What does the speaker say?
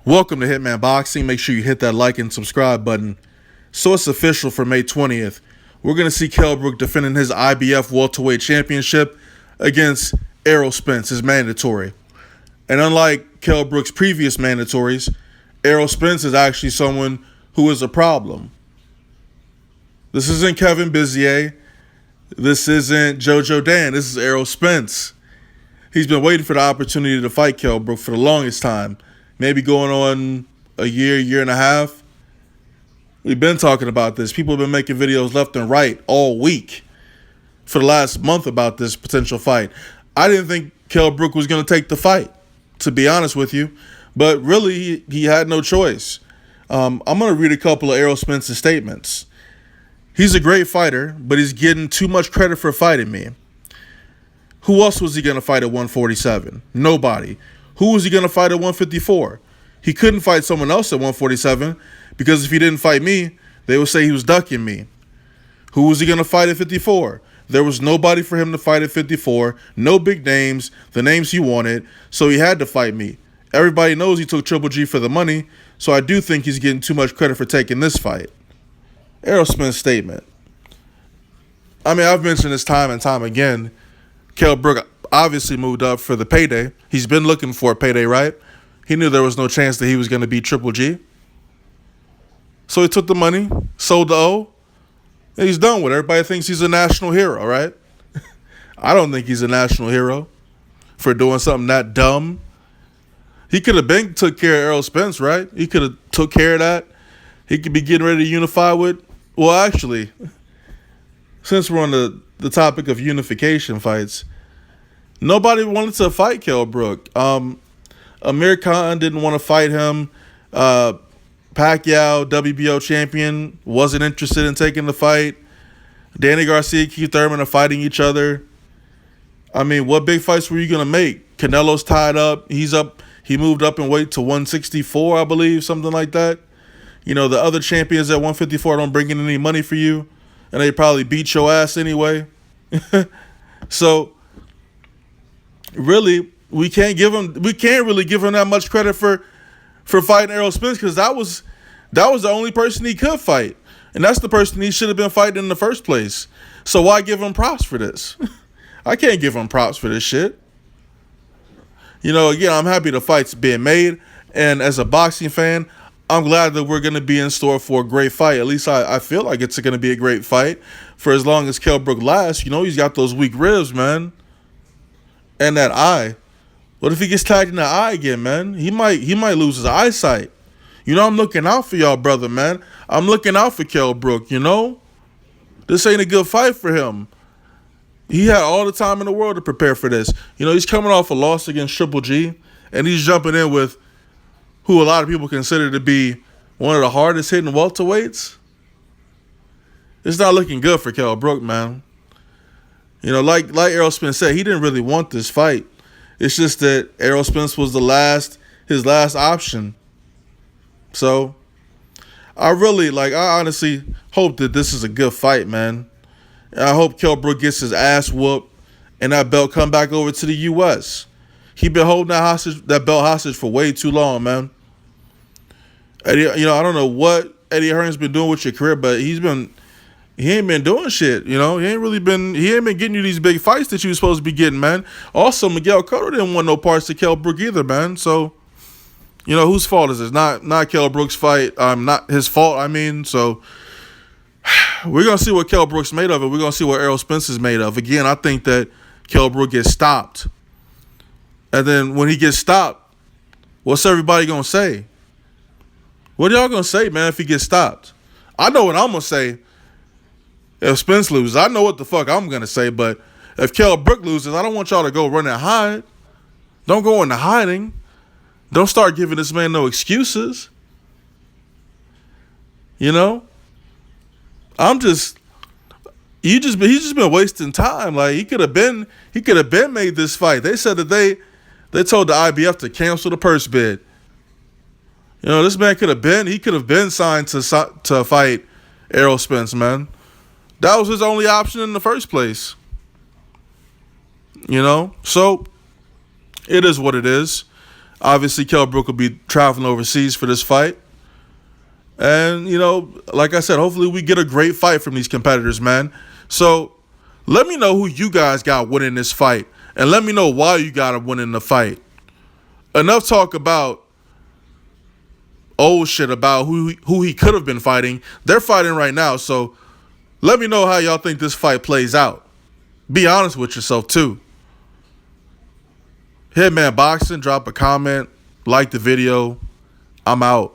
Welcome to Hitman Boxing. Make sure you hit that like and subscribe button. So it's official for May 20th. We're going to see Kell Brook defending his IBF welterweight championship against Errol Spence, his mandatory. And unlike Kell Brook's previous mandatories, Errol Spence is actually someone who is a problem. This isn't Kevin Bizier. This isn't Jojo Dan. This is Errol Spence. He's been waiting for the opportunity to fight Kell Brook for the longest time. Maybe going on a year and a half. We've been talking about this. People have been making videos left and right all week for the last month about this potential fight. I didn't think Kell Brook was going to take the fight, to be honest with you. But really, he had no choice. I'm going to read a couple of Errol Spence's statements. He's a great fighter, but he's getting too much credit for fighting me. Who else was he going to fight at 147? Nobody. Who was he going to fight at 154? He couldn't fight someone else at 147 because if he didn't fight me, they would say he was ducking me. Who was he going to fight at 54? There was nobody for him to fight at 54. No big names, the names he wanted, so he had to fight me. Everybody knows he took Triple G for the money, so I do think he's getting too much credit for taking this fight. Errol Spence's statement. I mean, I've mentioned this time and time again. Kell Brook obviously moved up for the payday. He's been looking for a payday, right? He knew there was no chance that he was going to beat Triple G. So he took the money, sold the O, and he's done with it. Everybody thinks he's a national hero, right? I don't think he's a national hero for doing something that dumb. He could have been took care of Errol Spence, right? He could have took care of that. He could be getting ready to unify with, well, actually, since we're on the topic of unification fights, nobody wanted to fight Kell Brook. Amir Khan didn't want to fight him. Pacquiao, WBO champion, wasn't interested in taking the fight. Danny Garcia, Keith Thurman are fighting each other. I mean, what big fights were you going to make? Canelo's tied up. He's up. He moved up in weight to 164, I believe, something like that. You know, the other champions at 154 don't bring in any money for you, and they probably beat your ass anyway. So, really, we can't really give him that much credit for fighting Errol Spence because that was the only person he could fight, and that's the person he should have been fighting in the first place. So why give him props for this? I can't give him props for this shit. You know, again, I'm happy the fight's being made, and as a boxing fan, I'm glad that we're going to be in store for a great fight. At least I feel like it's going to be a great fight for as long as Kell Brook lasts. You know, he's got those weak ribs, man. And that eye. What if he gets tagged in the eye again, man? He might lose his eyesight. You know, I'm looking out for y'all, brother, man. I'm looking out for Kell Brook, you know? This ain't a good fight for him. He had all the time in the world to prepare for this. You know, he's coming off a loss against Triple G, and he's jumping in with who a lot of people consider to be one of the hardest hitting welterweights. It's not looking good for Kell Brook, man. You know, like Errol Spence said, he didn't really want this fight. It's just that Errol Spence was his last option. So, I honestly hope that this is a good fight, man. And I hope Kell Brook gets his ass whooped and that belt come back over to the U.S. He been holding that belt hostage for way too long, man. Eddie, you know, I don't know what Eddie Hearn's been doing with your career, but he ain't been doing shit, you know. He ain't been getting you these big fights that you was supposed to be getting, man. Also, Miguel Cotto didn't want no parts to Kell Brook either, man. So, you know, whose fault is this? Not Kell Brook's fight. Not his fault, I mean. So, we're going to see what Kell Brook's made of, and we're going to see what Errol Spence is made of. Again, I think that Kell Brook gets stopped. And then when he gets stopped, what's everybody going to say? What are y'all going to say, man, if he gets stopped? I know what I'm going to say if Spence loses. I know what the fuck I'm going to say, but if Kell Brook loses, I don't want y'all to go run and hide. Don't go into hiding. Don't start giving this man no excuses. You know? He's just been wasting time. Like he could have been made this fight. They said that they told the IBF to cancel the purse bid. You know, this man could have been signed to fight Errol Spence, man. That was his only option in the first place. You know? So, it is what it is. Obviously, Kell Brook will be traveling overseas for this fight. And, like I said, hopefully we get a great fight from these competitors, man. So let me know who you guys got winning this fight. And let me know why you got him winning the fight. Enough talk about old shit about who he could have been fighting. They're fighting right now, so let me know how y'all think this fight plays out. Be honest with yourself, too. Hitman Boxing, drop a comment, like the video. I'm out.